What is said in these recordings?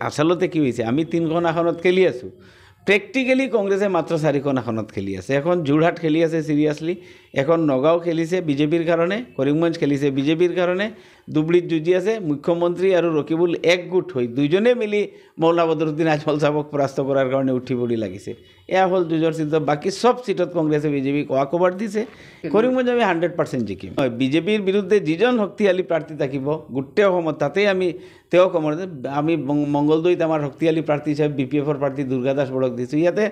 আসলতে কি হয়েছে আমি 3খন আসনত খেলি আছোঁ প্ৰেক্টিকেলি কংগ্ৰেছে মাত্ৰ 4খন আসনত খেলি আছে এখন যোৰহাট খেলি আছে সিৰিয়াসলি এখন নগাঁও খেলিছে বিজেপিৰ কাৰণে কৰিমগঞ্জ খেলিছে বিজেপিৰ কাৰণে দুবলিত যুঁজি আছে মুখ্যমন্ত্ৰী আৰু ৰকিবুল একগোট হৈ দুইজনে মিলি মৌলানা বদৰুদ্দিন আজমল সাহেবক পৰাস্ত কৰাৰ কাৰণে উঠি পৰি লাগিছে এয়া হ'ল যুঁজৰ চিত্ৰ বাকি সব সিটত কংগ্ৰেছে বিজেপিক ওয়াকওভাৰ দিছে কৰিমগঞ্জ আমি 100% জিকিম বিজেপিৰ বিৰুদ্ধে যিজন শক্তিশালী প্ৰাৰ্থী থাকিব গোটেই অসমত তাতেই আমি তেওঁ কমৰ আমি মংগলদৈত আমাৰ শক্তিশালী প্ৰাৰ্থী হিচাপে বিপিএফৰ প্ৰাৰ্থী দুৰ্গা দাস বড়ক দিছোঁ ইয়াতে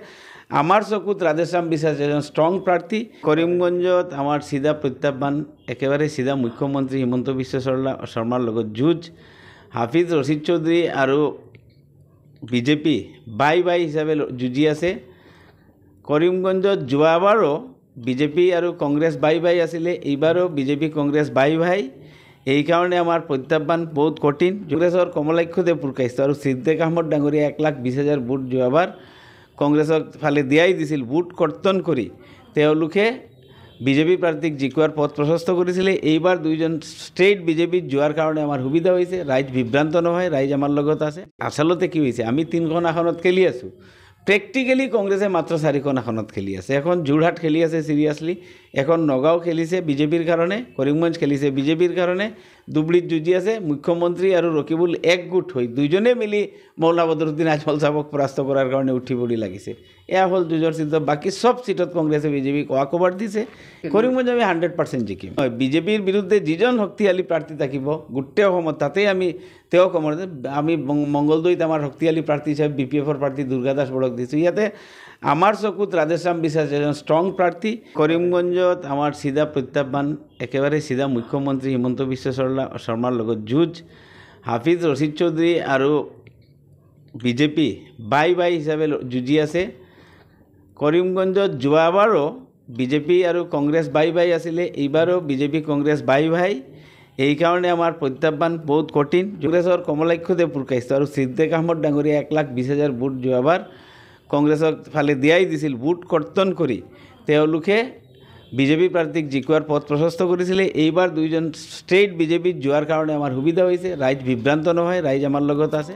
আমার চকুত রাধেশ্যাম বিশ্বাস এজন স্ট্রং প্রার্থী করিমগঞ্জত আমার সিধা প্রত্যাহ্বান একেবারে সিধা মুখ্যমন্ত্রী হিমন্ত বিশ্ব শর্মার লগত যুঁজ হাফিজ রশিদ চৌধুরী আর বিজেপি বাই বাই হিসাবে যুঁজি আছে করিমগঞ্জত যোৱাবাৰো BJP R Congress bye bye আছিলে এইবাৰও বিজেপি কংগ্ৰেস বাই ভাই এই কাৰণে আমাৰ প্ৰত্যাহ্বান বহুত কঠিন কংগ্ৰেসেৰ কমলাক্ষদেৱ পুৰকাইছে আৰ সিদ্দিক আহমদ ডাঙৰীয়া 1,20,000 ভোট যোৱাবাৰ কংগ্ৰেসক ফালে দিয়াই দিছিল ভোট কৰ্তন কৰি তেওঁলোকে বিজেপি প্ৰাৰ্থীক জিকোৱাৰ পথ প্ৰশস্ত কৰিছিলে এইবাৰ দুইজন ষ্ট্ৰেইট বিজেপিত যোৱাৰ কাৰণে আমাৰ সুবিধা হৈছে ৰাইজ বিভ্ৰান্ত নহয় ৰাইজ আমাৰ লগত আছে আসলতে কি হৈছে আমি 3খন আসনত খেলি আছোঁ প্ৰেক্টিকেলি কংগ্ৰেছে মাত্ৰ 4খন আসনত খেলি আছে এখন যোৰহাট খেলি আছে সিৰিয়াসলি এখন নগাঁও খেলিছে বিজেপিৰ কাৰণে কৰিমগঞ্জ খেলিছে বিজেপিৰ কাৰণে দুবলিত যুঁজি আছে মুখ্যমন্ত্ৰী আৰু ৰকিবুল একগোট হৈ দুইজনে মিলি মৌলানা বদৰুদ্দিন আজমল সাহেবক পৰাস্ত কৰাৰ কাৰণে উঠি পৰি লাগিছে এয়া হ'ল যুঁজৰ চিত্ৰ বাকি সব সিটত কংগ্ৰেছে বিজেপিক ওয়াকওভাৰ দিছে কৰিমগঞ্জ আমি 100% জিকিম বিজেপিৰ বিৰুদ্ধে যিজন শক্তিশালী প্ৰাৰ্থী থাকিব গোটেই অসমত তাতেই আমি তেওঁ কমৰ আমি মংগলদৈত আমাৰ শক্তিশালী প্ৰাৰ্থী হিচাপে বিপিএফৰ প্ৰাৰ্থী দুৰ্গা দাস বড়ক দিছোঁ ইয়াতে আমার চকুত রাধেশ্যাম বিশ্বাস এজন স্ট্রং প্রার্থী করিমগঞ্জত আমার সিধা প্রত্যাহ্বান একেবারে সিধা মুখ্যমন্ত্রী হিমন্ত বিশ্ব শর্মার লগত যুঁজ হাফিজ রশিদ চৌধুরী আর বিজেপি বাই বাই হিসাবে যুঁজি আছে করিমগঞ্জত যোৱাবাৰো BJP R Congress bye bye আছিলে এইবাৰও বিজেপি কংগ্ৰেস বাই ভাই এই কাৰণে আমাৰ প্ৰত্যাহ্বান বহুত কঠিন কংগ্ৰেসেৰ কমলাক্ষদেৱ পুৰকাইছে আৰ সিদ্দিক আহমদ ডাঙৰীয়া 1,20,000 ভোট যোৱাবাৰ কংগ্ৰেসক ফালে দিয়াই দিছিল ভোট কৰ্তন কৰি তেওঁলোকে বিজেপি প্ৰাৰ্থীক জিকোৱাৰ পথ প্ৰশস্ত কৰিছিলে এইবাৰ দুইজন ষ্ট্ৰেইট বিজেপিত যোৱাৰ কাৰণে আমাৰ সুবিধা হৈছে ৰাইজ বিভ্ৰান্ত নহয় ৰাইজ আমাৰ লগত আছে